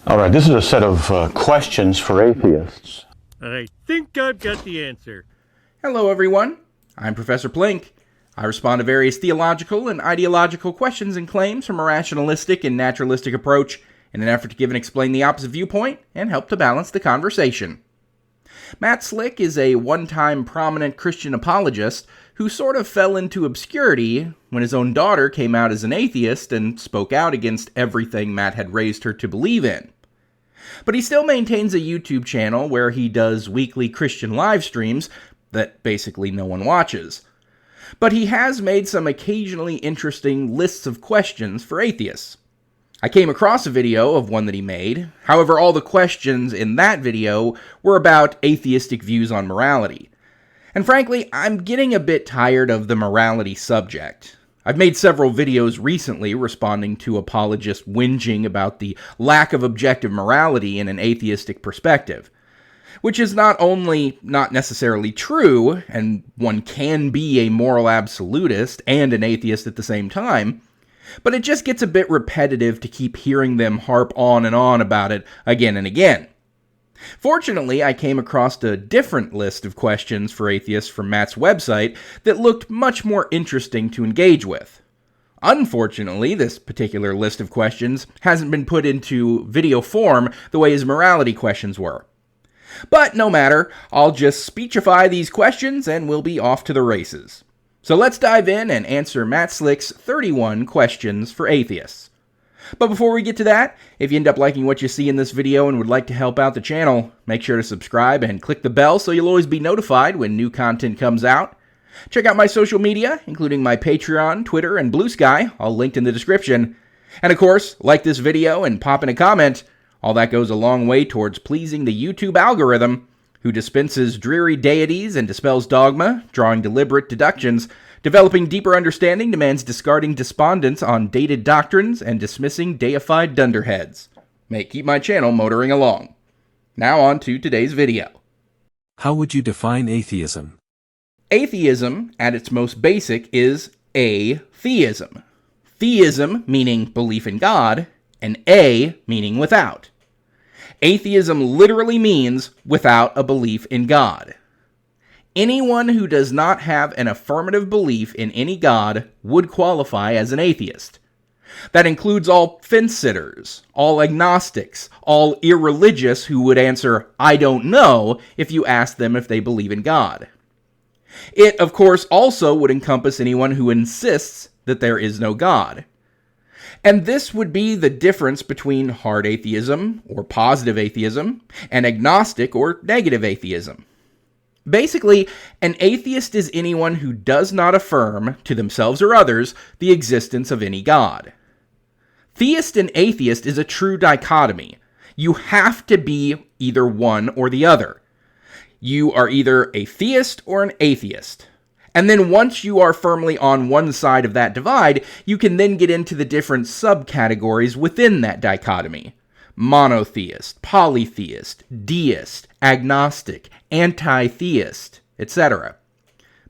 All right, this is a set of questions for atheists. I think I've got the answer. Hello, everyone. I'm Professor Plink. I respond to various theological and ideological questions and claims from a rationalistic and naturalistic approach in an effort to give and explain the opposite viewpoint and help to balance the conversation. Matt Slick is a one-time prominent Christian apologist who sort of fell into obscurity when his own daughter came out as an atheist and spoke out against everything Matt had raised her to believe in. But he still maintains a YouTube channel where he does weekly Christian live streams that basically no one watches. But he has made some occasionally interesting lists of questions for atheists. I came across a video of one that he made. However, all the questions in that video were about atheistic views on morality. And frankly, I'm getting a bit tired of the morality subject. I've made several videos recently responding to apologists whinging about the lack of objective morality in an atheistic perspective, which is not only not necessarily true, and one can be a moral absolutist and an atheist at the same time, but it just gets a bit repetitive to keep hearing them harp on and on about it again and again. Fortunately, I came across a different list of questions for atheists from Matt's website that looked much more interesting to engage with. Unfortunately, this particular list of questions hasn't been put into video form the way his morality questions were. But no matter, I'll just speechify these questions and we'll be off to the races. So let's dive in and answer Matt Slick's 31 questions for atheists. But before we get to that, if you end up liking what you see in this video and would like to help out the channel, make sure to subscribe and click the bell so you'll always be notified when new content comes out. Check out my social media, including my Patreon, Twitter, and Blue Sky, all linked in the description. And of course, like this video and pop in a comment. All that goes a long way towards pleasing the YouTube algorithm, who dispenses dreary deities and dispels dogma, drawing deliberate deductions. Developing deeper understanding demands discarding despondence on dated doctrines and dismissing deified dunderheads. May it keep my channel motoring along. Now on to today's video. How would you define atheism? Atheism, at its most basic, is atheism. Theism meaning belief in God, and a meaning without. Atheism literally means without a belief in God. Anyone who does not have an affirmative belief in any God would qualify as an atheist. That includes all fence-sitters, all agnostics, all irreligious who would answer, "I don't know," if you asked them if they believe in God. It, of course, also would encompass anyone who insists that there is no God. And this would be the difference between hard atheism, or positive atheism, and agnostic or negative atheism. Basically, an atheist is anyone who does not affirm, to themselves or others, the existence of any God. Theist and atheist is a true dichotomy. You have to be either one or the other. You are either a theist or an atheist. And then once you are firmly on one side of that divide, you can then get into the different subcategories within that dichotomy. Monotheist, polytheist, deist, agnostic, anti-theist, etc.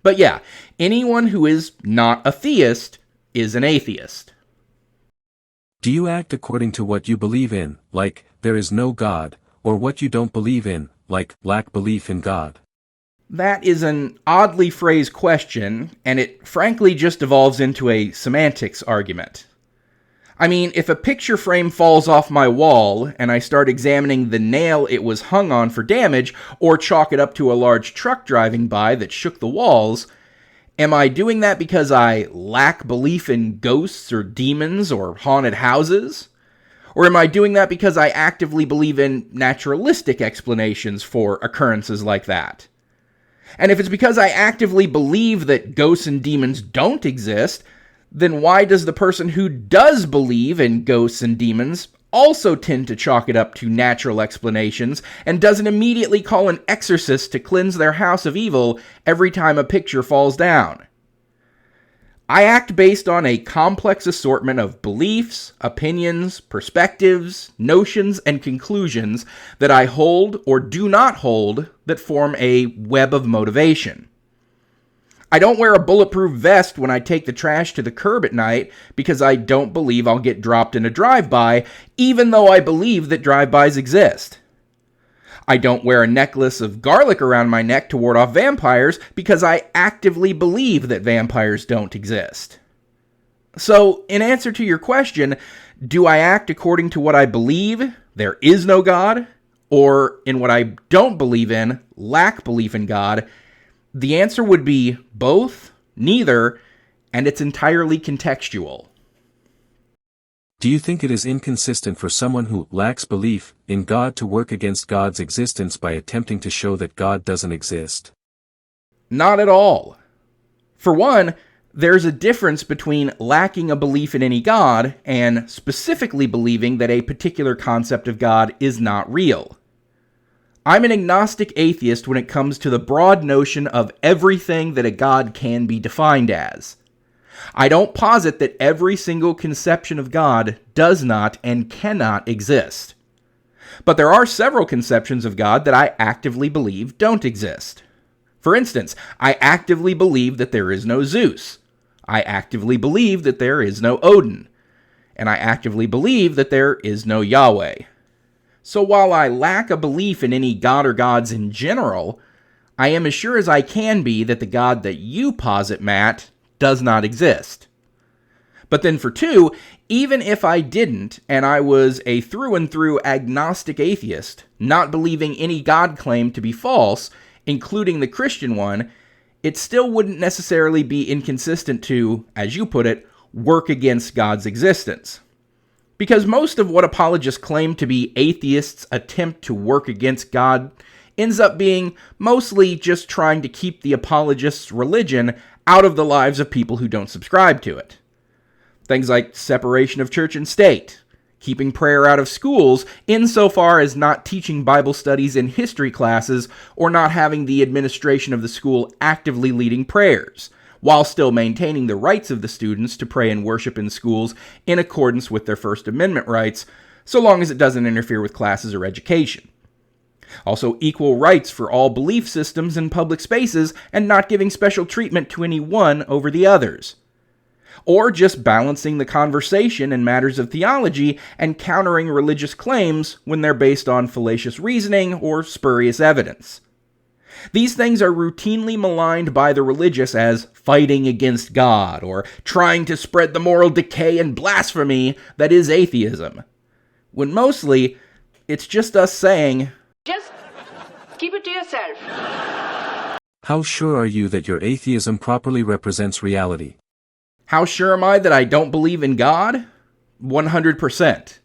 But yeah, anyone who is not a theist is an atheist. Do you act according to what you believe in, like, there is no God, or what you don't believe in, like, lack belief in God? That is an oddly phrased question, and it frankly just devolves into a semantics argument. I mean, if a picture frame falls off my wall and I start examining the nail it was hung on for damage, or chalk it up to a large truck driving by that shook the walls, am I doing that because I lack belief in ghosts or demons or haunted houses? Or am I doing that because I actively believe in naturalistic explanations for occurrences like that? And if it's because I actively believe that ghosts and demons don't exist, then why does the person who does believe in ghosts and demons also tend to chalk it up to natural explanations and doesn't immediately call an exorcist to cleanse their house of evil every time a picture falls down? I act based on a complex assortment of beliefs, opinions, perspectives, notions, and conclusions that I hold or do not hold that form a web of motivation. I don't wear a bulletproof vest when I take the trash to the curb at night because I don't believe I'll get dropped in a drive-by, even though I believe that drive-bys exist. I don't wear a necklace of garlic around my neck to ward off vampires because I actively believe that vampires don't exist. So, in answer to your question, do I act according to what I believe, there is no God, or in what I don't believe in, lack belief in God? The answer would be both, neither, and it's entirely contextual. Do you think it is inconsistent for someone who lacks belief in God to work against God's existence by attempting to show that God doesn't exist? Not at all. For one, there's a difference between lacking a belief in any God and specifically believing that a particular concept of God is not real. I'm an agnostic atheist when it comes to the broad notion of everything that a God can be defined as. I don't posit that every single conception of God does not and cannot exist. But there are several conceptions of God that I actively believe don't exist. For instance, I actively believe that there is no Zeus. I actively believe that there is no Odin. And I actively believe that there is no Yahweh. So while I lack a belief in any God or gods in general, I am as sure as I can be that the God that you posit, Matt, does not exist. But then for two, even if I didn't, and I was a through and through agnostic atheist, not believing any God claim to be false, including the Christian one, it still wouldn't necessarily be inconsistent to, as you put it, work against God's existence. Because most of what apologists claim to be atheists' attempt to work against God ends up being mostly just trying to keep the apologist's religion out of the lives of people who don't subscribe to it. Things like separation of church and state, keeping prayer out of schools insofar as not teaching Bible studies in history classes or not having the administration of the school actively leading prayers, while still maintaining the rights of the students to pray and worship in schools in accordance with their First Amendment rights, so long as it doesn't interfere with classes or education. Also, equal rights for all belief systems in public spaces and not giving special treatment to any one over the others. Or just balancing the conversation in matters of theology and countering religious claims when they're based on fallacious reasoning or spurious evidence. These things are routinely maligned by the religious as fighting against God or trying to spread the moral decay and blasphemy that is atheism, when mostly it's just us saying, just keep it to yourself. How sure are you that your atheism properly represents reality? How sure am I that I don't believe in God? 100%.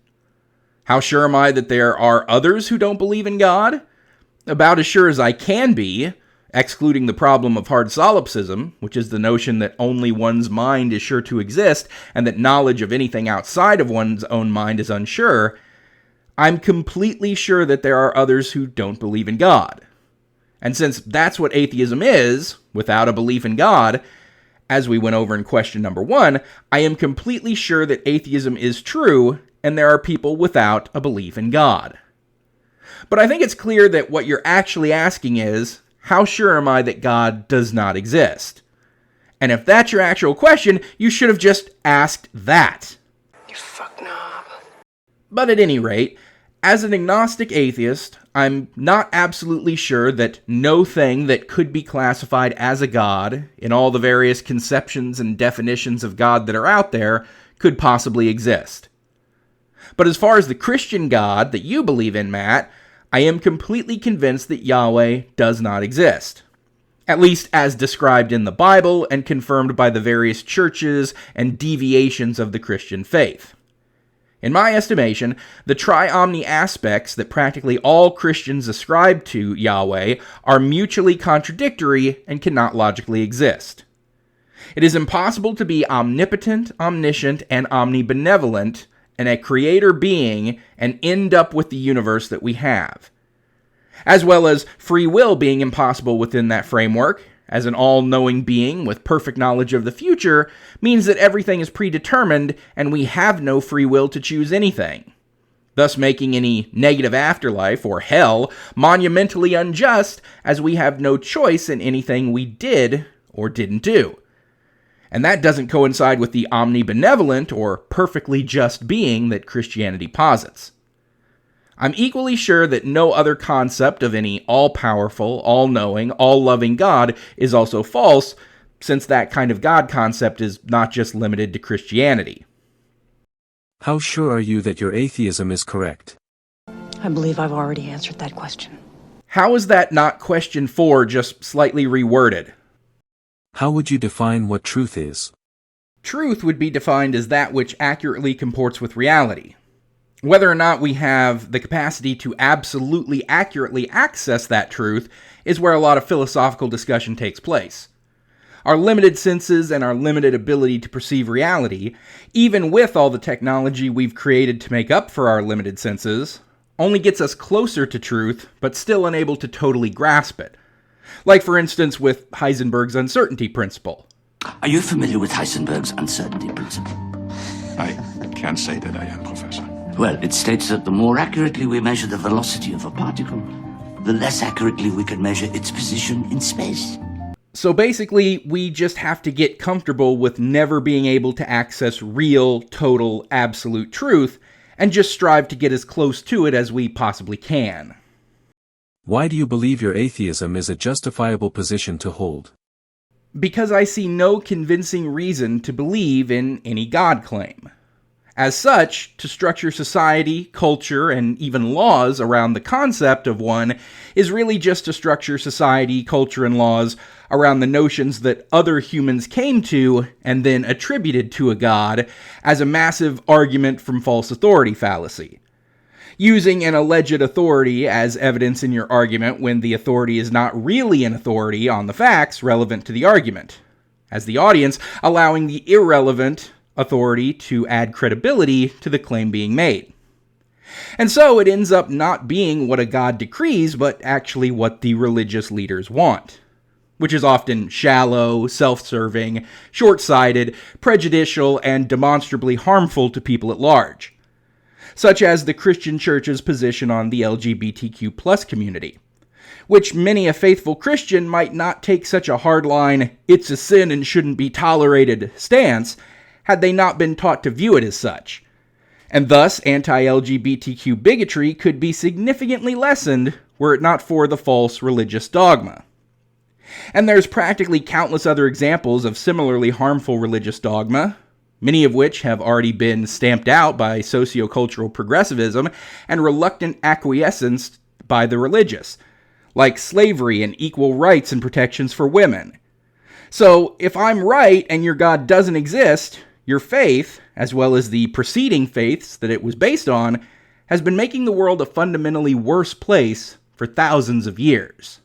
How sure am I that there are others who don't believe in God? About as sure as I can be, excluding the problem of hard solipsism, which is the notion that only one's mind is sure to exist and that knowledge of anything outside of one's own mind is unsure. I'm completely sure that there are others who don't believe in God. And since that's what atheism is, without a belief in God, as we went over in question number 1, I am completely sure that atheism is true and there are people without a belief in God. But I think it's clear that what you're actually asking is, how sure am I that God does not exist? And if that's your actual question, you should have just asked that. You fuck knob. But at any rate, as an agnostic atheist, I'm not absolutely sure that no thing that could be classified as a God, in all the various conceptions and definitions of God that are out there, could possibly exist. But as far as the Christian God that you believe in, Matt, I am completely convinced that Yahweh does not exist. At least as described in the Bible and confirmed by the various churches and deviations of the Christian faith. In my estimation, the tri-omni aspects that practically all Christians ascribe to Yahweh are mutually contradictory and cannot logically exist. It is impossible to be omnipotent, omniscient, and omnibenevolent, and a creator being, and end up with the universe that we have. As well as free will being impossible within that framework, as an all-knowing being with perfect knowledge of the future means that everything is predetermined and we have no free will to choose anything, thus making any negative afterlife or hell monumentally unjust, as we have no choice in anything we did or didn't do. And that doesn't coincide with the omnibenevolent or perfectly just being that Christianity posits. I'm equally sure that no other concept of any all-powerful, all-knowing, all-loving God is also false, since that kind of God concept is not just limited to Christianity. How sure are you that your atheism is correct? I believe I've already answered that question. How is that not question 4, just slightly reworded? How would you define what truth is? Truth would be defined as that which accurately comports with reality. Whether or not we have the capacity to absolutely accurately access that truth is where a lot of philosophical discussion takes place. Our limited senses and our limited ability to perceive reality, even with all the technology we've created to make up for our limited senses, only gets us closer to truth, but still unable to totally grasp it. Like, for instance, with Heisenberg's uncertainty principle. Are you familiar with Heisenberg's uncertainty principle? I can't say that I am, Professor. Well, it states that the more accurately we measure the velocity of a particle, the less accurately we can measure its position in space. So basically, we just have to get comfortable with never being able to access real, total, absolute truth, and just strive to get as close to it as we possibly can. Why do you believe your atheism is a justifiable position to hold? Because I see no convincing reason to believe in any God claim. As such, to structure society, culture, and even laws around the concept of one is really just to structure society, culture, and laws around the notions that other humans came to and then attributed to a god as a massive argument from false authority fallacy. Using an alleged authority as evidence in your argument when the authority is not really an authority on the facts relevant to the argument. As the audience, allowing the irrelevant authority to add credibility to the claim being made. And so it ends up not being what a god decrees, but actually what the religious leaders want, which is often shallow, self-serving, short-sighted, prejudicial, and demonstrably harmful to people at large, such as the Christian Church's position on the LGBTQ+ community, which many a faithful Christian might not take such a hardline, it's a sin and shouldn't be tolerated stance had they not been taught to view it as such. And thus, anti-LGBTQ bigotry could be significantly lessened were it not for the false religious dogma. And there's practically countless other examples of similarly harmful religious dogma, many of which have already been stamped out by sociocultural progressivism and reluctant acquiescence by the religious, like slavery and equal rights and protections for women. So, if I'm right and your God doesn't exist, your faith, as well as the preceding faiths that it was based on, has been making the world a fundamentally worse place for thousands of years.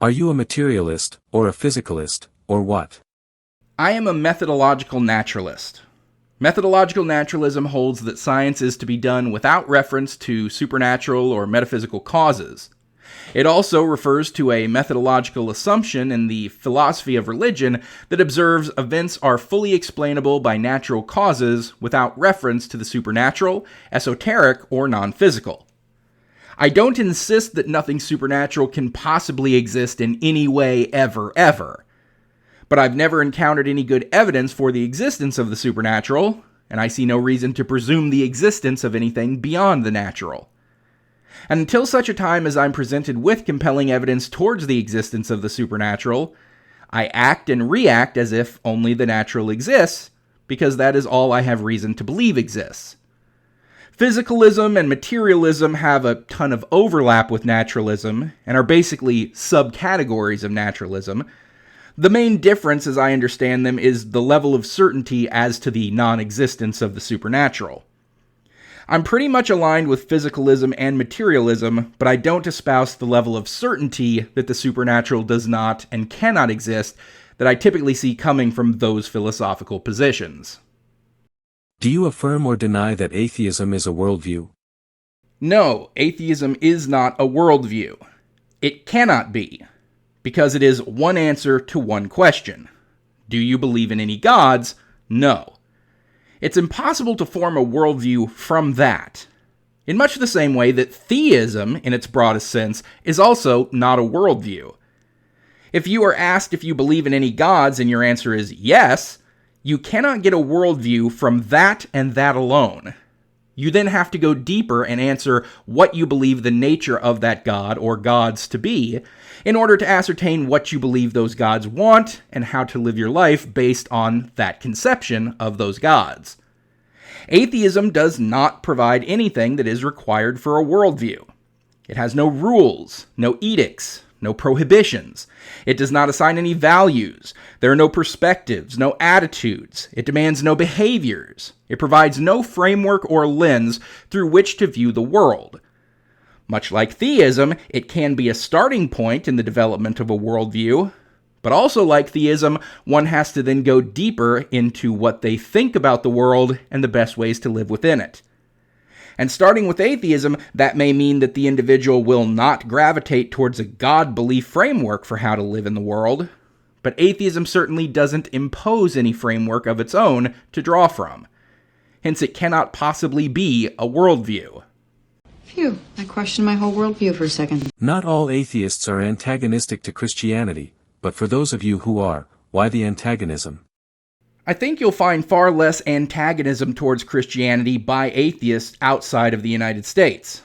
Are you a materialist, or a physicalist, or what? I am a methodological naturalist. Methodological naturalism holds that science is to be done without reference to supernatural or metaphysical causes. It also refers to a methodological assumption in the philosophy of religion that observes events are fully explainable by natural causes without reference to the supernatural, esoteric, or non-physical. I don't insist that nothing supernatural can possibly exist in any way ever. But I've never encountered any good evidence for the existence of the supernatural, and I see no reason to presume the existence of anything beyond the natural. And until such a time as I'm presented with compelling evidence towards the existence of the supernatural, I act and react as if only the natural exists, because that is all I have reason to believe exists. Physicalism and materialism have a ton of overlap with naturalism, and are basically subcategories of naturalism. The main difference, as I understand them, is the level of certainty as to the non-existence of the supernatural. I'm pretty much aligned with physicalism and materialism, but I don't espouse the level of certainty that the supernatural does not and cannot exist that I typically see coming from those philosophical positions. Do you affirm or deny that atheism is a worldview? No, atheism is not a worldview. It cannot be, because it is one answer to one question. Do you believe in any gods? No. It's impossible to form a worldview from that. In much the same way that theism, in its broadest sense, is also not a worldview. If you are asked if you believe in any gods and your answer is yes, you cannot get a worldview from that and that alone. You then have to go deeper and answer what you believe the nature of that god or gods to be, in order to ascertain what you believe those gods want and how to live your life based on that conception of those gods. Atheism does not provide anything that is required for a worldview. It has no rules, no edicts, no prohibitions. It does not assign any values. There are no perspectives, no attitudes. It demands no behaviors. It provides no framework or lens through which to view the world. Much like theism, it can be a starting point in the development of a worldview, but also like theism, one has to then go deeper into what they think about the world and the best ways to live within it. And starting with atheism, that may mean that the individual will not gravitate towards a God belief framework for how to live in the world, but atheism certainly doesn't impose any framework of its own to draw from. Hence, it cannot possibly be a worldview. Phew, I questioned my whole worldview for a second. Not all atheists are antagonistic to Christianity, but for those of you who are, why the antagonism? I think you'll find far less antagonism towards Christianity by atheists outside of the United States.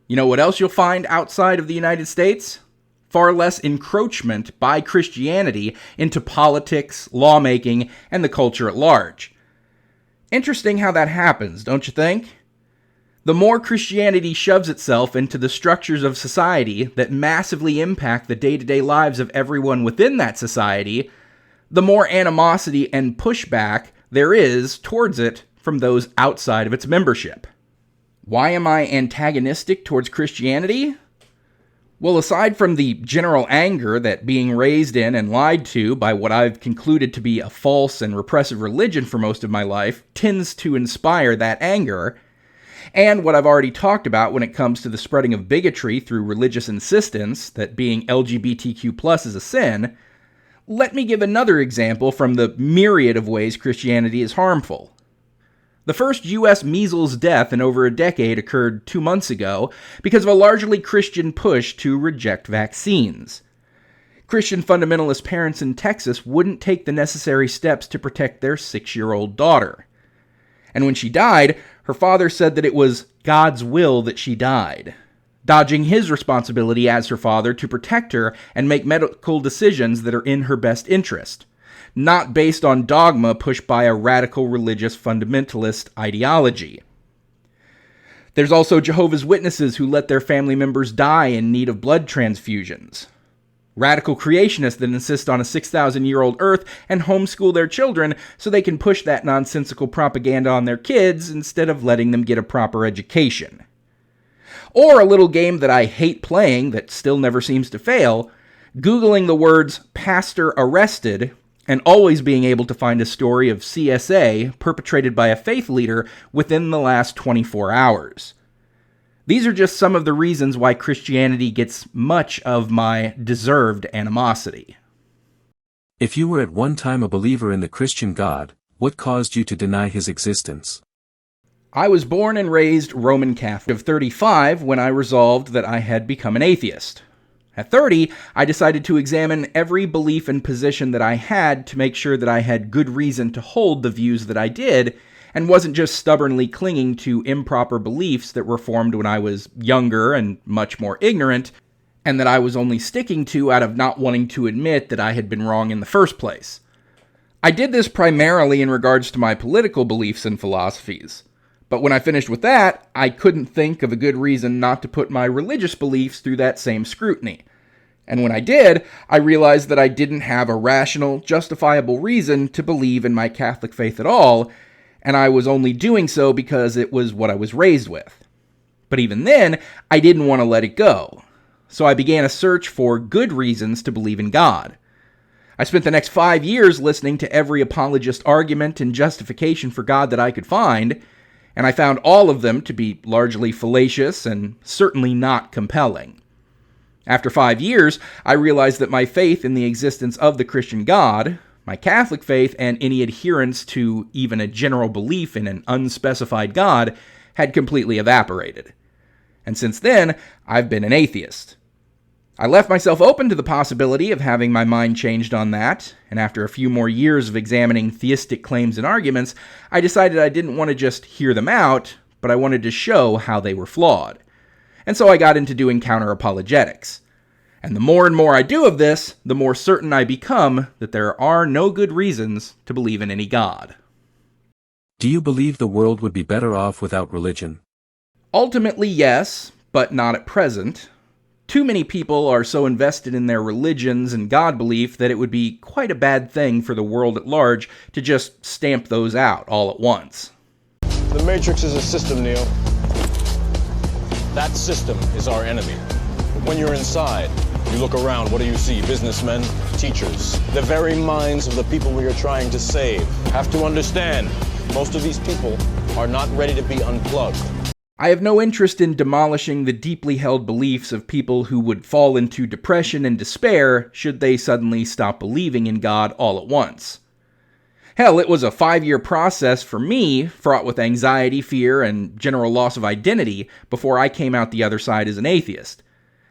You know what else you'll find outside of the United States? Far less encroachment by Christianity into politics, lawmaking, and the culture at large. Interesting how that happens, don't you think? The more Christianity shoves itself into the structures of society that massively impact the day-to-day lives of everyone within that society, the more animosity and pushback there is towards it from those outside of its membership. Why am I antagonistic towards Christianity? Well, aside from the general anger that being raised in and lied to by what I've concluded to be a false and repressive religion for most of my life tends to inspire that anger, and what I've already talked about when it comes to the spreading of bigotry through religious insistence that being LGBTQ+ is a sin, let me give another example from the myriad of ways Christianity is harmful. The first U.S. measles death in over a decade occurred 2 months ago because of a largely Christian push to reject vaccines. Christian fundamentalist parents in Texas wouldn't take the necessary steps to protect their 6-year-old daughter. And when she died, her father said that it was God's will that she died, dodging his responsibility as her father to protect her and make medical decisions that are in her best interest, not based on dogma pushed by a radical religious fundamentalist ideology. There's also Jehovah's Witnesses who let their family members die in need of blood transfusions. Radical creationists that insist on a 6,000-year-old Earth and homeschool their children so they can push that nonsensical propaganda on their kids instead of letting them get a proper education. Or a little game that I hate playing that still never seems to fail, Googling the words pastor arrested and always being able to find a story of CSA perpetrated by a faith leader within the last 24 hours. These are just some of the reasons why Christianity gets much of my deserved animosity. If you were at one time a believer in the Christian God, what caused you to deny his existence? I was born and raised Roman Catholic of 35 when I resolved that I had become an atheist. At 30, I decided to examine every belief and position that I had to make sure that I had good reason to hold the views that I did, and wasn't just stubbornly clinging to improper beliefs that were formed when I was younger and much more ignorant, and that I was only sticking to out of not wanting to admit that I had been wrong in the first place. I did this primarily in regards to my political beliefs and philosophies. But when I finished with that, I couldn't think of a good reason not to put my religious beliefs through that same scrutiny. And when I did, I realized that I didn't have a rational, justifiable reason to believe in my Catholic faith at all, and I was only doing so because it was what I was raised with. But even then, I didn't want to let it go. So I began a search for good reasons to believe in God. I spent the next 5 years listening to every apologist argument and justification for God that I could find, and I found all of them to be largely fallacious and certainly not compelling. After 5 years, I realized that my faith in the existence of the Christian God, my Catholic faith, and any adherence to even a general belief in an unspecified God had completely evaporated. And since then, I've been an atheist. I left myself open to the possibility of having my mind changed on that, and after a few more years of examining theistic claims and arguments, I decided I didn't want to just hear them out, but I wanted to show how they were flawed. And so I got into doing counter-apologetics. And the more and more I do of this, the more certain I become that there are no good reasons to believe in any God. Do you believe the world would be better off without religion? Ultimately, yes, but not at present. Too many people are so invested in their religions and God belief that it would be quite a bad thing for the world at large to just stamp those out all at once. The Matrix is a system, Neo. That system is our enemy. But when you're inside, you look around, what do you see? Businessmen, teachers. The very minds of the people we are trying to save. Have to understand, most of these people are not ready to be unplugged. I have no interest in demolishing the deeply held beliefs of people who would fall into depression and despair should they suddenly stop believing in God all at once. Hell, it was a 5-year process for me, fraught with anxiety, fear, and general loss of identity, before I came out the other side as an atheist.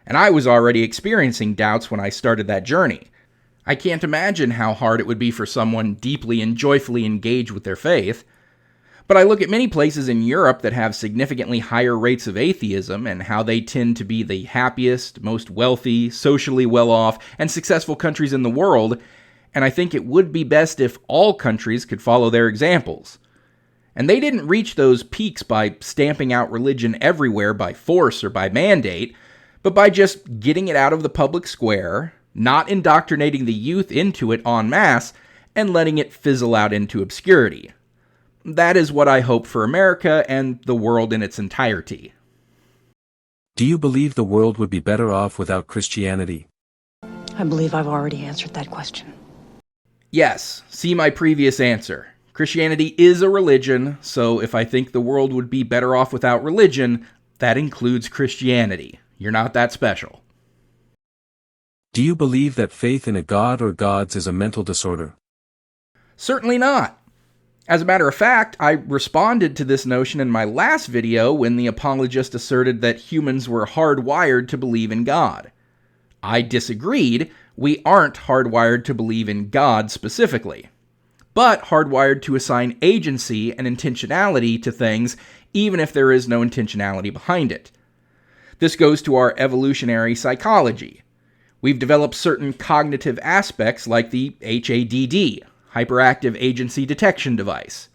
And I was already experiencing doubts when I started that journey. I can't imagine how hard it would be for someone deeply and joyfully engaged with their faith. But I look at many places in Europe that have significantly higher rates of atheism and how they tend to be the happiest, most wealthy, socially well-off, and successful countries in the world, and I think it would be best if all countries could follow their examples. And they didn't reach those peaks by stamping out religion everywhere by force or by mandate, but by just getting it out of the public square, not indoctrinating the youth into it en masse, and letting it fizzle out into obscurity. That is what I hope for America and the world in its entirety. Do you believe the world would be better off without Christianity? I believe I've already answered that question. Yes, see my previous answer. Christianity is a religion, so if I think the world would be better off without religion, that includes Christianity. You're not that special. Do you believe that faith in a god or gods is a mental disorder? Certainly not. As a matter of fact, I responded to this notion in my last video when the apologist asserted that humans were hardwired to believe in God. I disagreed. We aren't hardwired to believe in God specifically, but hardwired to assign agency and intentionality to things even if there is no intentionality behind it. This goes to our evolutionary psychology. We've developed certain cognitive aspects like the HADD, hyperactive agency detection device.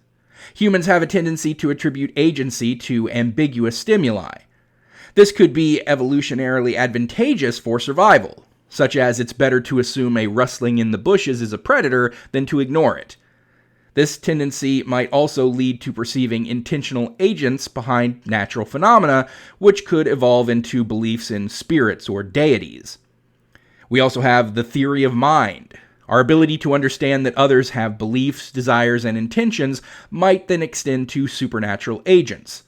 Humans have a tendency to attribute agency to ambiguous stimuli. This could be evolutionarily advantageous for survival, such as it's better to assume a rustling in the bushes is a predator than to ignore it. This tendency might also lead to perceiving intentional agents behind natural phenomena, which could evolve into beliefs in spirits or deities. We also have the theory of mind. Our ability to understand that others have beliefs, desires, and intentions might then extend to supernatural agents.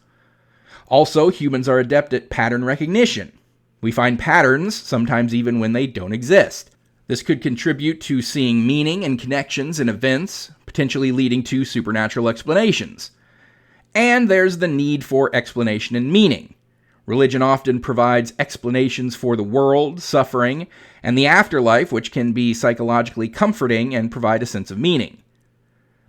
Also, humans are adept at pattern recognition. We find patterns, sometimes even when they don't exist. This could contribute to seeing meaning and connections in events, potentially leading to supernatural explanations. And there's the need for explanation and meaning. Religion often provides explanations for the world, suffering, and the afterlife, which can be psychologically comforting and provide a sense of meaning.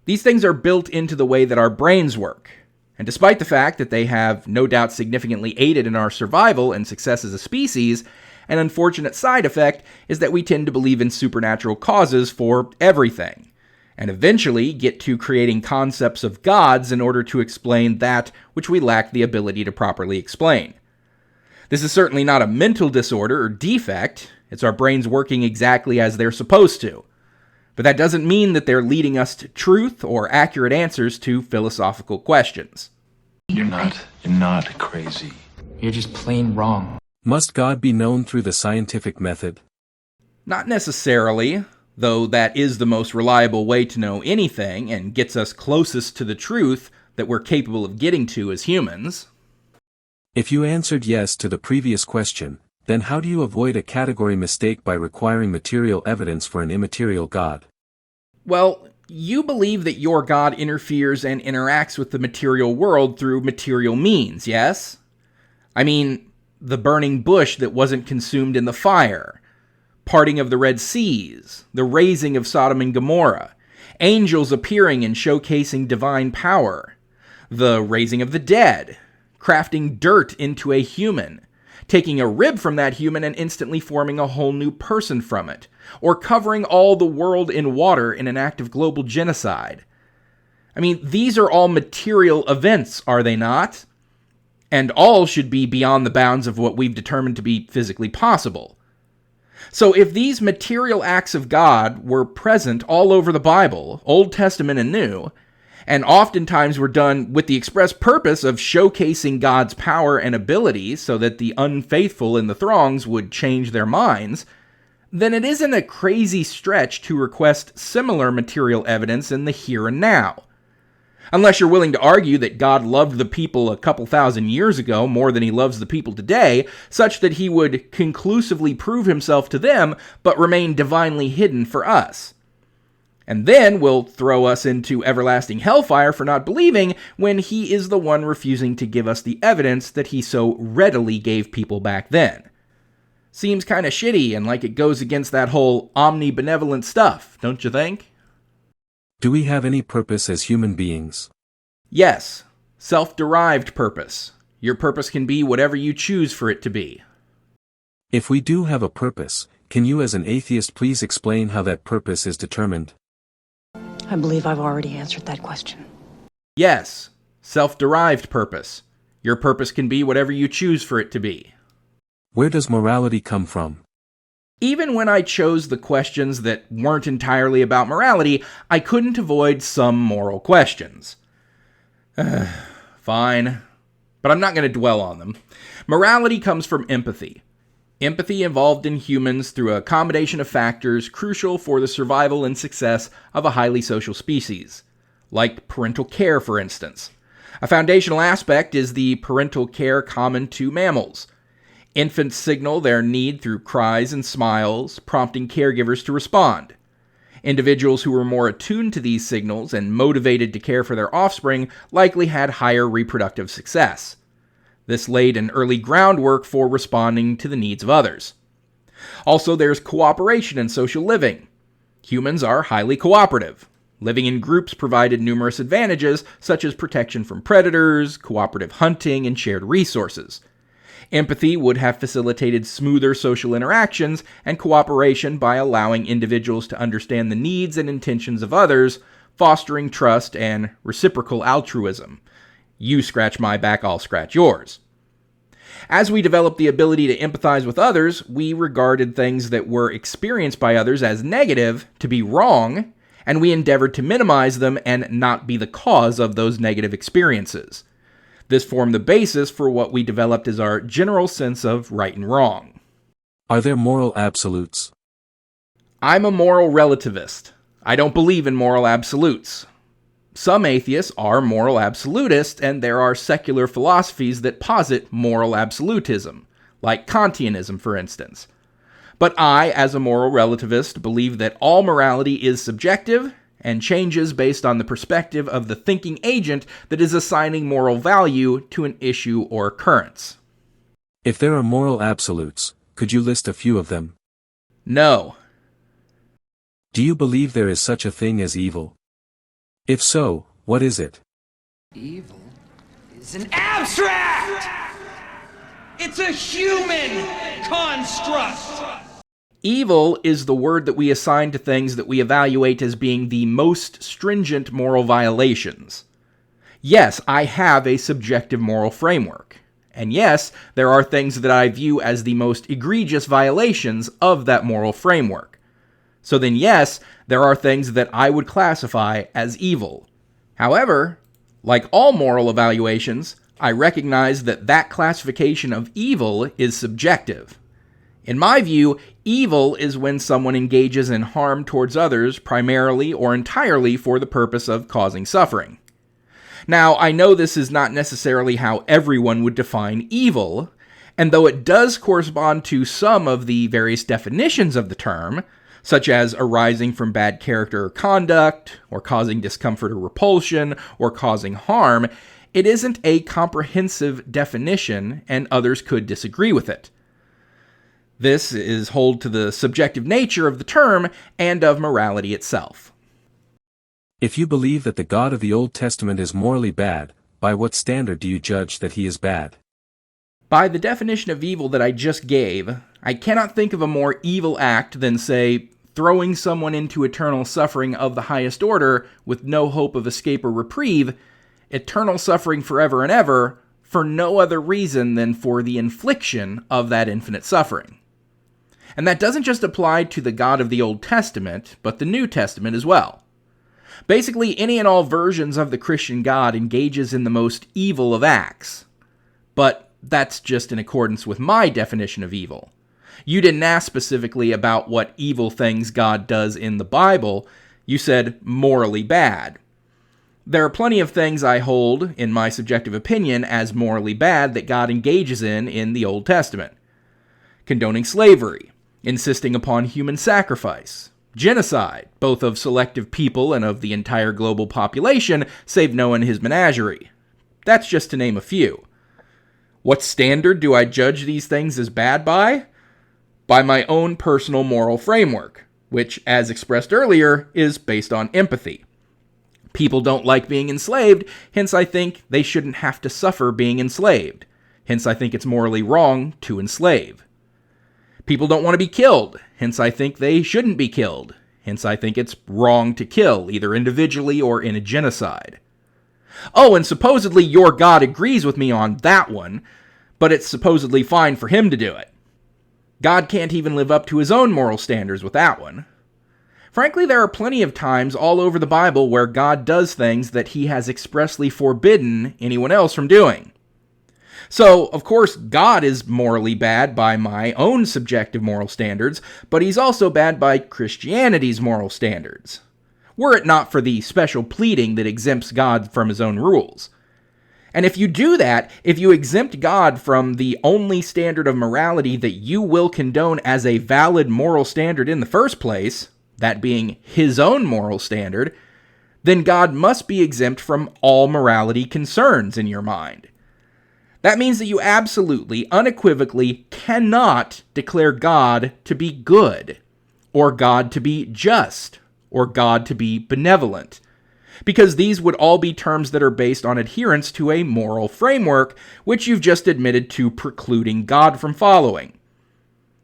These things are built into the way that our brains work, and despite the fact that they have no doubt significantly aided in our survival and success as a species, an unfortunate side effect is that we tend to believe in supernatural causes for everything, and eventually get to creating concepts of gods in order to explain that which we lack the ability to properly explain. This is certainly not a mental disorder or defect. It's our brains working exactly as they're supposed to. But that doesn't mean that they're leading us to truth or accurate answers to philosophical questions. You're not crazy. You're just plain wrong. Must God be known through the scientific method? Not necessarily, though that is the most reliable way to know anything and gets us closest to the truth that we're capable of getting to as humans. If you answered yes to the previous question, then how do you avoid a category mistake by requiring material evidence for an immaterial God? Well, you believe that your God interferes and interacts with the material world through material means, yes? I mean, the burning bush that wasn't consumed in the fire, parting of the Red Seas, the raising of Sodom and Gomorrah, angels appearing and showcasing divine power, the raising of the dead, crafting dirt into a human, taking a rib from that human and instantly forming a whole new person from it, or covering all the world in water in an act of global genocide. I mean, these are all material events, are they not? And all should be beyond the bounds of what we've determined to be physically possible. So if these material acts of God were present all over the Bible, Old Testament and New, and oftentimes were done with the express purpose of showcasing God's power and ability so that the unfaithful in the throngs would change their minds, then it isn't a crazy stretch to request similar material evidence in the here and now. Unless you're willing to argue that God loved the people a couple thousand years ago more than he loves the people today, such that he would conclusively prove himself to them, but remain divinely hidden for us. And then will throw us into everlasting hellfire for not believing when he is the one refusing to give us the evidence that he so readily gave people back then. Seems kind of shitty and like it goes against that whole omnibenevolent stuff, don't you think? Do we have any purpose as human beings? Yes. Self-derived purpose. Your purpose can be whatever you choose for it to be. If we do have a purpose, can you as an atheist please explain how that purpose is determined? I believe I've already answered that question. Yes. Self-derived purpose. Your purpose can be whatever you choose for it to be. Where does morality come from? Even when I chose the questions that weren't entirely about morality, I couldn't avoid some moral questions. Fine. But I'm not going to dwell on them. Morality comes from empathy. Empathy involved in humans through a combination of factors crucial for the survival and success of a highly social species, like parental care, for instance. A foundational aspect is the parental care common to mammals. Infants signal their need through cries and smiles, prompting caregivers to respond. Individuals who were more attuned to these signals and motivated to care for their offspring likely had higher reproductive success. This laid an early groundwork for responding to the needs of others. Also, there's cooperation in social living. Humans are highly cooperative. Living in groups provided numerous advantages, such as protection from predators, cooperative hunting, and shared resources. Empathy would have facilitated smoother social interactions and cooperation by allowing individuals to understand the needs and intentions of others, fostering trust and reciprocal altruism. You scratch my back, I'll scratch yours. As we developed the ability to empathize with others, we regarded things that were experienced by others as negative to be wrong, and we endeavored to minimize them and not be the cause of those negative experiences. This formed the basis for what we developed as our general sense of right and wrong. Are there moral absolutes? I'm a moral relativist. I don't believe in moral absolutes. Some atheists are moral absolutists, and there are secular philosophies that posit moral absolutism, like Kantianism, for instance. But I, as a moral relativist, believe that all morality is subjective and changes based on the perspective of the thinking agent that is assigning moral value to an issue or occurrence. If there are moral absolutes, could you list a few of them? No. Do you believe there is such a thing as evil? If so, what is it? Evil is an abstract! It's a human construct! Evil is the word that we assign to things that we evaluate as being the most stringent moral violations. Yes, I have a subjective moral framework. And yes, there are things that I view as the most egregious violations of that moral framework. So then yes, there are things that I would classify as evil. However, like all moral evaluations, I recognize that that classification of evil is subjective. In my view, evil is when someone engages in harm towards others primarily or entirely for the purpose of causing suffering. Now, I know this is not necessarily how everyone would define evil, and though it does correspond to some of the various definitions of the term, such as arising from bad character or conduct, or causing discomfort or repulsion, or causing harm, it isn't a comprehensive definition, and others could disagree with it. This is hold to the subjective nature of the term and of morality itself. If you believe that the God of the Old Testament is morally bad, by what standard do you judge that he is bad? By the definition of evil that I just gave, I cannot think of a more evil act than, say, throwing someone into eternal suffering of the highest order with no hope of escape or reprieve, eternal suffering forever and ever, for no other reason than for the infliction of that infinite suffering. And that doesn't just apply to the God of the Old Testament, but the New Testament as well. Basically, any and all versions of the Christian God engages in the most evil of acts. But that's just in accordance with my definition of evil. You didn't ask specifically about what evil things God does in the Bible. You said morally bad. There are plenty of things I hold, in my subjective opinion, as morally bad that God engages in the Old Testament. Condoning slavery, insisting upon human sacrifice, genocide, both of selective people and of the entire global population, save Noah and his menagerie. That's just to name a few. What standard do I judge these things as bad by? By my own personal moral framework, which, as expressed earlier, is based on empathy. People don't like being enslaved, hence I think they shouldn't have to suffer being enslaved. Hence I think it's morally wrong to enslave. People don't want to be killed, hence I think they shouldn't be killed. Hence I think it's wrong to kill, either individually or in a genocide. Oh, and supposedly your God agrees with me on that one, but it's supposedly fine for him to do it. God can't even live up to his own moral standards with that one. Frankly, there are plenty of times all over the Bible where God does things that he has expressly forbidden anyone else from doing. So, of course, God is morally bad by my own subjective moral standards, but he's also bad by Christianity's moral standards. Were it not for the special pleading that exempts God from his own rules. And if you do that, if you exempt God from the only standard of morality that you will condone as a valid moral standard in the first place, that being his own moral standard, then God must be exempt from all morality concerns in your mind. That means that you absolutely, unequivocally cannot declare God to be good, or God to be just, or God to be benevolent, because these would all be terms that are based on adherence to a moral framework, which you've just admitted to precluding God from following.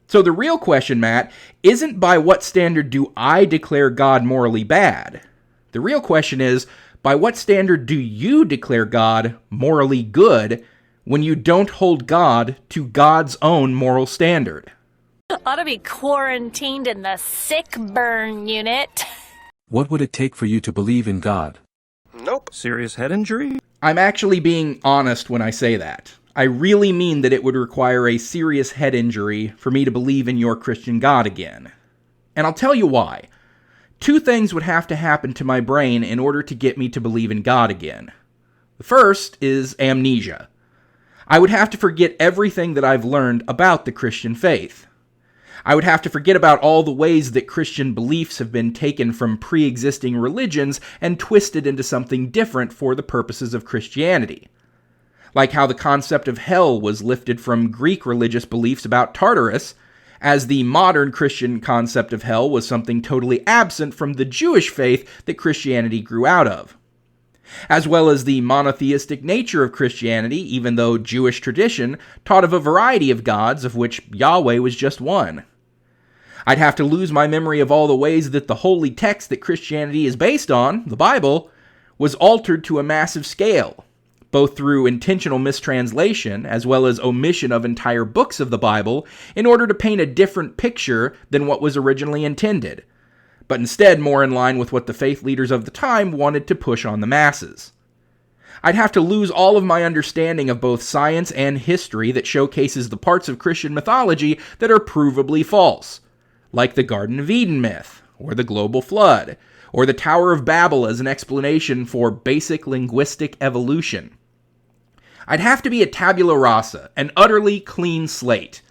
So the real question, Matt, isn't by what standard do I declare God morally bad? The real question is, by what standard do you declare God morally good when you don't hold God to God's own moral standard? Ought to be quarantined in the sick burn unit. What would it take for you to believe in God? Nope. Serious head injury? I'm actually being honest when I say that. I really mean that it would require a serious head injury for me to believe in your Christian God again. And I'll tell you why. Two things would have to happen to my brain in order to get me to believe in God again. The first is amnesia. I would have to forget everything that I've learned about the Christian faith. I would have to forget about all the ways that Christian beliefs have been taken from pre-existing religions and twisted into something different for the purposes of Christianity. Like how the concept of hell was lifted from Greek religious beliefs about Tartarus, as the modern Christian concept of hell was something totally absent from the Jewish faith that Christianity grew out of. As well as the monotheistic nature of Christianity, even though Jewish tradition taught of a variety of gods, of which Yahweh was just one. I'd have to lose my memory of all the ways that the holy text that Christianity is based on, the Bible, was altered to a massive scale, both through intentional mistranslation as well as omission of entire books of the Bible in order to paint a different picture than what was originally intended, but instead more in line with what the faith leaders of the time wanted to push on the masses. I'd have to lose all of my understanding of both science and history that showcases the parts of Christian mythology that are provably false, like the Garden of Eden myth, or the global flood, or the Tower of Babel as an explanation for basic linguistic evolution. I'd have to be a tabula rasa, an utterly clean slate.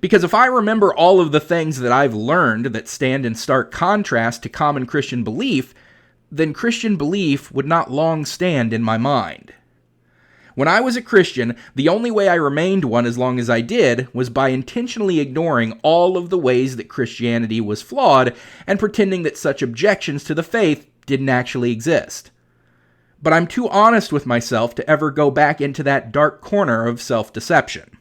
Because if I remember all of the things that I've learned that stand in stark contrast to common Christian belief, then Christian belief would not long stand in my mind. When I was a Christian, the only way I remained one as long as I did was by intentionally ignoring all of the ways that Christianity was flawed and pretending that such objections to the faith didn't actually exist. But I'm too honest with myself to ever go back into that dark corner of self-deception.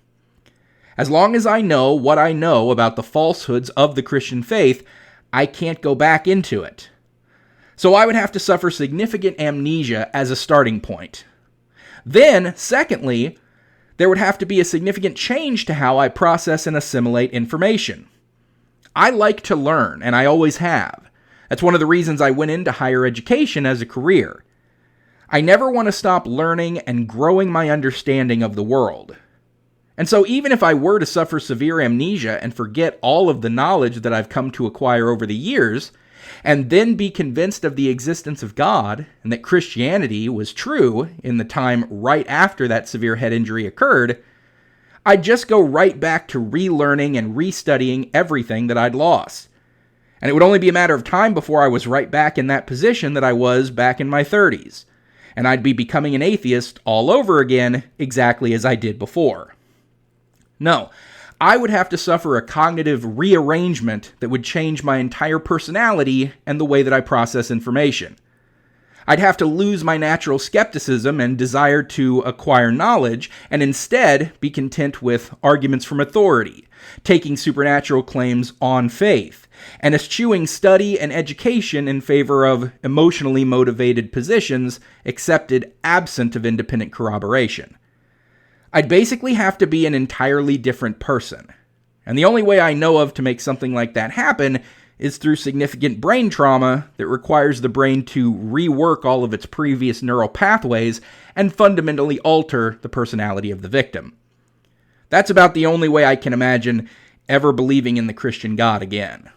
As long as I know what I know about the falsehoods of the Christian faith, I can't go back into it. So I would have to suffer significant amnesia as a starting point. Then, secondly, there would have to be a significant change to how I process and assimilate information. I like to learn, and I always have. That's one of the reasons I went into higher education as a career. I never want to stop learning and growing my understanding of the world. And so even if I were to suffer severe amnesia and forget all of the knowledge that I've come to acquire over the years, and then be convinced of the existence of God and that Christianity was true in the time right after that severe head injury occurred, I'd just go right back to relearning and restudying everything that I'd lost. And it would only be a matter of time before I was right back in that position that I was back in my 30s. And I'd be becoming an atheist all over again, exactly as I did before. No, I would have to suffer a cognitive rearrangement that would change my entire personality and the way that I process information. I'd have to lose my natural skepticism and desire to acquire knowledge, and instead be content with arguments from authority, taking supernatural claims on faith, and eschewing study and education in favor of emotionally motivated positions accepted absent of independent corroboration. I'd basically have to be an entirely different person. And the only way I know of to make something like that happen is through significant brain trauma that requires the brain to rework all of its previous neural pathways and fundamentally alter the personality of the victim. That's about the only way I can imagine ever believing in the Christian God again.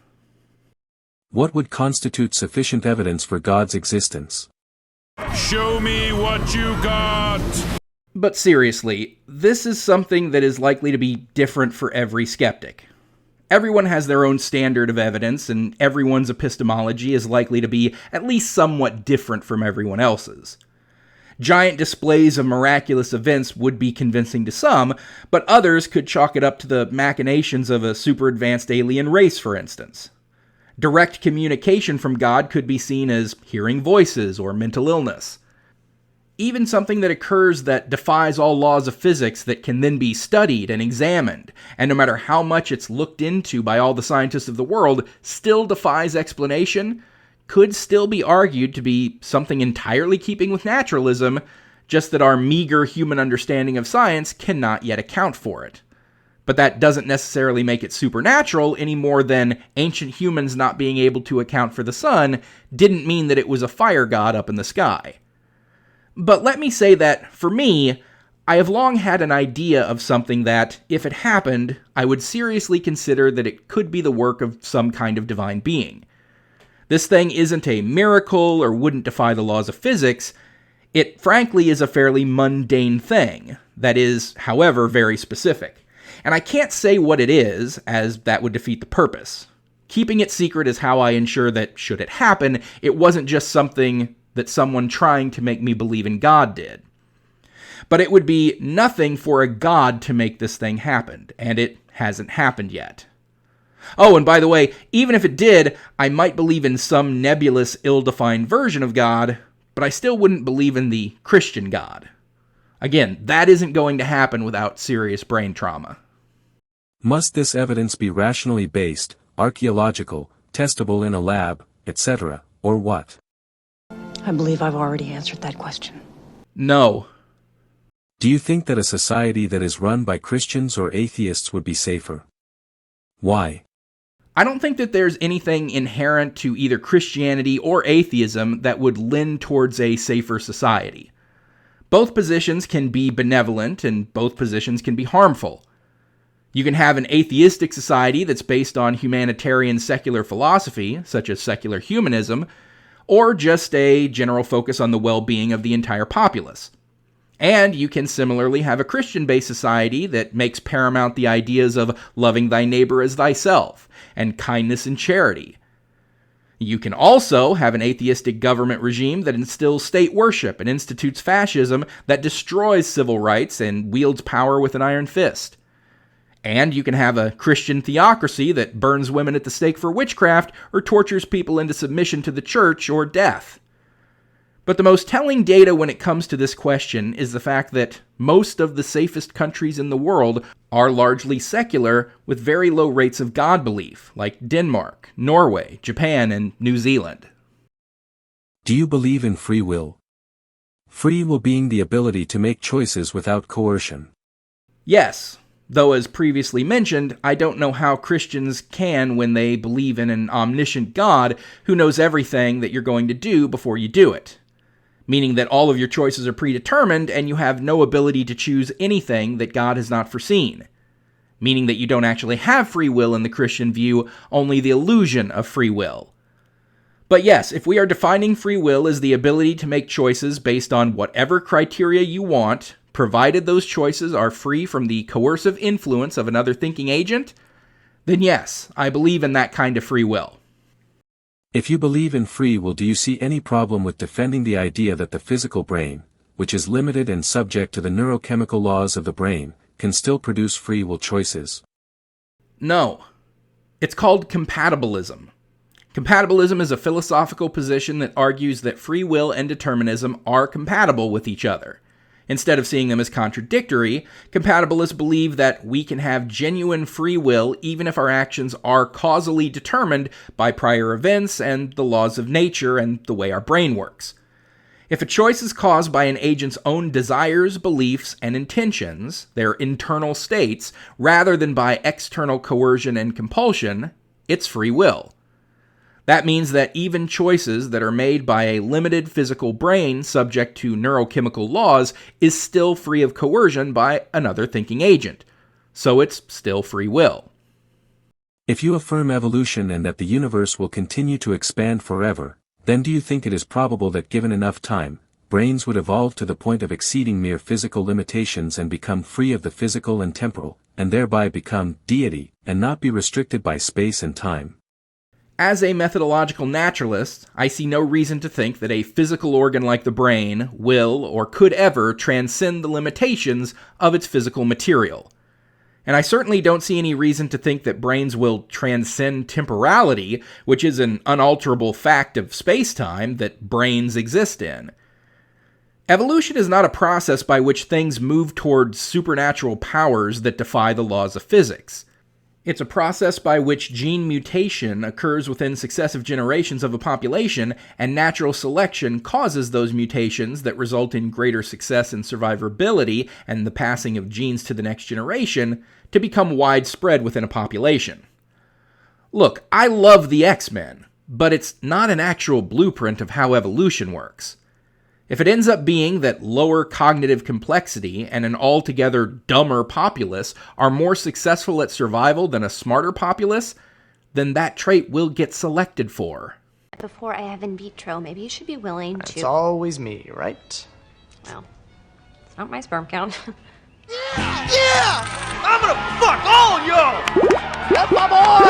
What would constitute sufficient evidence for God's existence? Show me what you got! But seriously, this is something that is likely to be different for every skeptic. Everyone has their own standard of evidence, and everyone's epistemology is likely to be at least somewhat different from everyone else's. Giant displays of miraculous events would be convincing to some, but others could chalk it up to the machinations of a super advanced alien race, for instance. Direct communication from God could be seen as hearing voices or mental illness. Even something that occurs that defies all laws of physics that can then be studied and examined, and no matter how much it's looked into by all the scientists of the world, still defies explanation, could still be argued to be something entirely keeping with naturalism, just that our meager human understanding of science cannot yet account for it. But that doesn't necessarily make it supernatural any more than ancient humans not being able to account for the sun didn't mean that it was a fire god up in the sky. But let me say that, for me, I have long had an idea of something that, if it happened, I would seriously consider that it could be the work of some kind of divine being. This thing isn't a miracle or wouldn't defy the laws of physics. It, frankly, is a fairly mundane thing, that is, however, very specific. And I can't say what it is, as that would defeat the purpose. Keeping it secret is how I ensure that, should it happen, it wasn't just something that someone trying to make me believe in God did. But it would be nothing for a God to make this thing happen, and it hasn't happened yet. Oh, and by the way, even if it did, I might believe in some nebulous, ill-defined version of God, but I still wouldn't believe in the Christian God. Again, that isn't going to happen without serious brain trauma. Must this evidence be rationally based, archaeological, testable in a lab, etc., or what? I believe I've already answered that question. No. Do you think that a society that is run by Christians or atheists would be safer? Why? I don't think that there's anything inherent to either Christianity or atheism that would lend towards a safer society. Both positions can be benevolent, and both positions can be harmful. You can have an atheistic society that's based on humanitarian secular philosophy, such as secular humanism, or just a general focus on the well-being of the entire populace. And you can similarly have a Christian-based society that makes paramount the ideas of loving thy neighbor as thyself, and kindness and charity. You can also have an atheistic government regime that instills state worship and institutes fascism that destroys civil rights and wields power with an iron fist. And you can have a Christian theocracy that burns women at the stake for witchcraft or tortures people into submission to the church or death. But the most telling data when it comes to this question is the fact that most of the safest countries in the world are largely secular with very low rates of God belief, like Denmark, Norway, Japan, and New Zealand. Do you believe in free will? Free will being the ability to make choices without coercion. Yes, though as previously mentioned, I don't know how Christians can when they believe in an omniscient God who knows everything that you're going to do before you do it. Meaning that all of your choices are predetermined and you have no ability to choose anything that God has not foreseen. Meaning that you don't actually have free will in the Christian view, only the illusion of free will. But yes, if we are defining free will as the ability to make choices based on whatever criteria you want, provided those choices are free from the coercive influence of another thinking agent, then yes, I believe in that kind of free will. If you believe in free will, do you see any problem with defending the idea that the physical brain, which is limited and subject to the neurochemical laws of the brain, can still produce free will choices? No. It's called Compatibilism. Compatibilism is a philosophical position that argues that free will and determinism are compatible with each other. Instead of seeing them as contradictory, compatibilists believe that we can have genuine free will even if our actions are causally determined by prior events and the laws of nature and the way our brain works. If a choice is caused by an agent's own desires, beliefs, and intentions, their internal states, rather than by external coercion and compulsion, it's free will. That means that even choices that are made by a limited physical brain subject to neurochemical laws is still free of coercion by another thinking agent. So it's still free will. If you affirm evolution and that the universe will continue to expand forever, then do you think it is probable that given enough time, brains would evolve to the point of exceeding mere physical limitations and become free of the physical and temporal, and thereby become deity, and not be restricted by space and time? As a methodological naturalist, I see no reason to think that a physical organ like the brain will or could ever transcend the limitations of its physical material. And I certainly don't see any reason to think that brains will transcend temporality, which is an unalterable fact of space-time that brains exist in. Evolution is not a process by which things move towards supernatural powers that defy the laws of physics. It's a process by which gene mutation occurs within successive generations of a population, and natural selection causes those mutations that result in greater success and survivability and the passing of genes to the next generation to become widespread within a population. Look, I love the X-Men, but it's not an actual blueprint of how evolution works. If it ends up being that lower cognitive complexity and an altogether dumber populace are more successful at survival than a smarter populace, then that trait will get selected for. Before I have in vitro, maybe you should be willing to... It's always me, right? Well, it's not my sperm count. Yeah! I'm gonna fuck all you! That's my boy!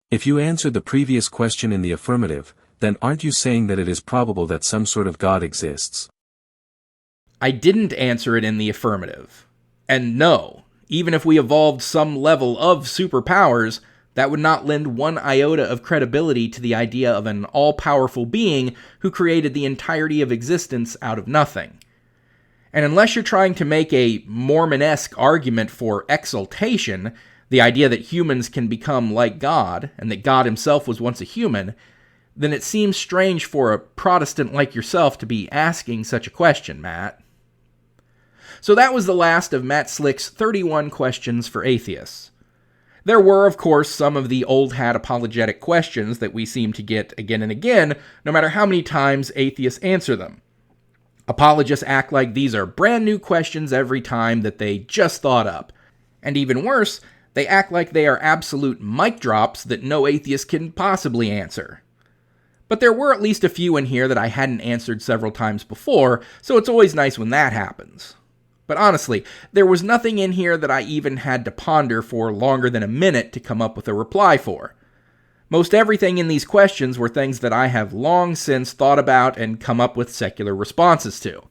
If you answered the previous question in the affirmative, then aren't you saying that it is probable that some sort of God exists? I didn't answer it in the affirmative. And no, even if we evolved some level of superpowers, that would not lend one iota of credibility to the idea of an all-powerful being who created the entirety of existence out of nothing. And unless you're trying to make a Mormon-esque argument for exaltation, the idea that humans can become like God, and that God himself was once a human, then it seems strange for a Protestant like yourself to be asking such a question, Matt. So that was the last of Matt Slick's 31 questions for atheists. There were, of course, some of the old hat apologetic questions that we seem to get again and again, no matter how many times atheists answer them. Apologists act like these are brand new questions every time that they just thought up. And even worse, they act like they are absolute mic drops that no atheist can possibly answer. But there were at least a few in here that I hadn't answered several times before, so it's always nice when that happens. But honestly, there was nothing in here that I even had to ponder for longer than a minute to come up with a reply for. Most everything in these questions were things that I have long since thought about and come up with secular responses to.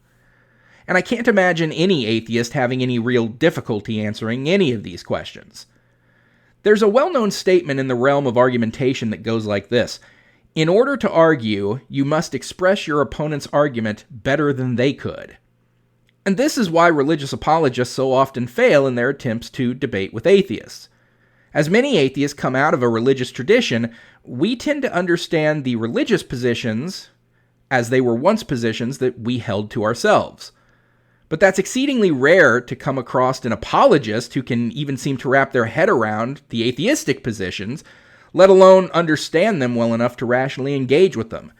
And I can't imagine any atheist having any real difficulty answering any of these questions. There's a well-known statement in the realm of argumentation that goes like this: in order to argue, you must express your opponent's argument better than they could. And this is why religious apologists so often fail in their attempts to debate with atheists. As many atheists come out of a religious tradition, we tend to understand the religious positions as they were once positions that we held to ourselves. But that's exceedingly rare to come across an apologist who can even seem to wrap their head around the atheistic positions, let alone understand them well enough to rationally engage with them.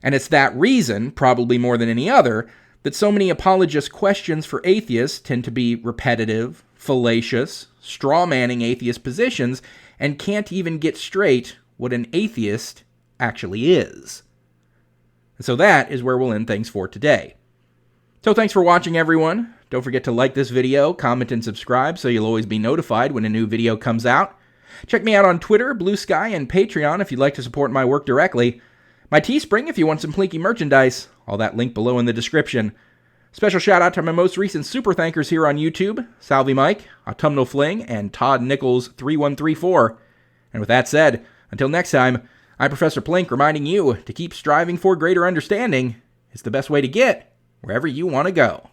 And it's that reason, probably more than any other, that so many apologist questions for atheists tend to be repetitive, fallacious, straw-manning atheist positions, and can't even get straight what an atheist actually is. And so that is where we'll end things for today. So thanks for watching, everyone. Don't forget to like this video, comment, and subscribe so you'll always be notified when a new video comes out. Check me out on Twitter, Blue Sky, and Patreon if you'd like to support my work directly. My Teespring if you want some Plinky merchandise. All that linked below in the description. Special shout out to my most recent super thankers here on YouTube, Salvi Mike, Autumnal Fling, and Todd Nichols 3134. And with that said, until next time, I'm Professor Plink reminding you to keep striving for greater understanding. It's the best way to get wherever you want to go.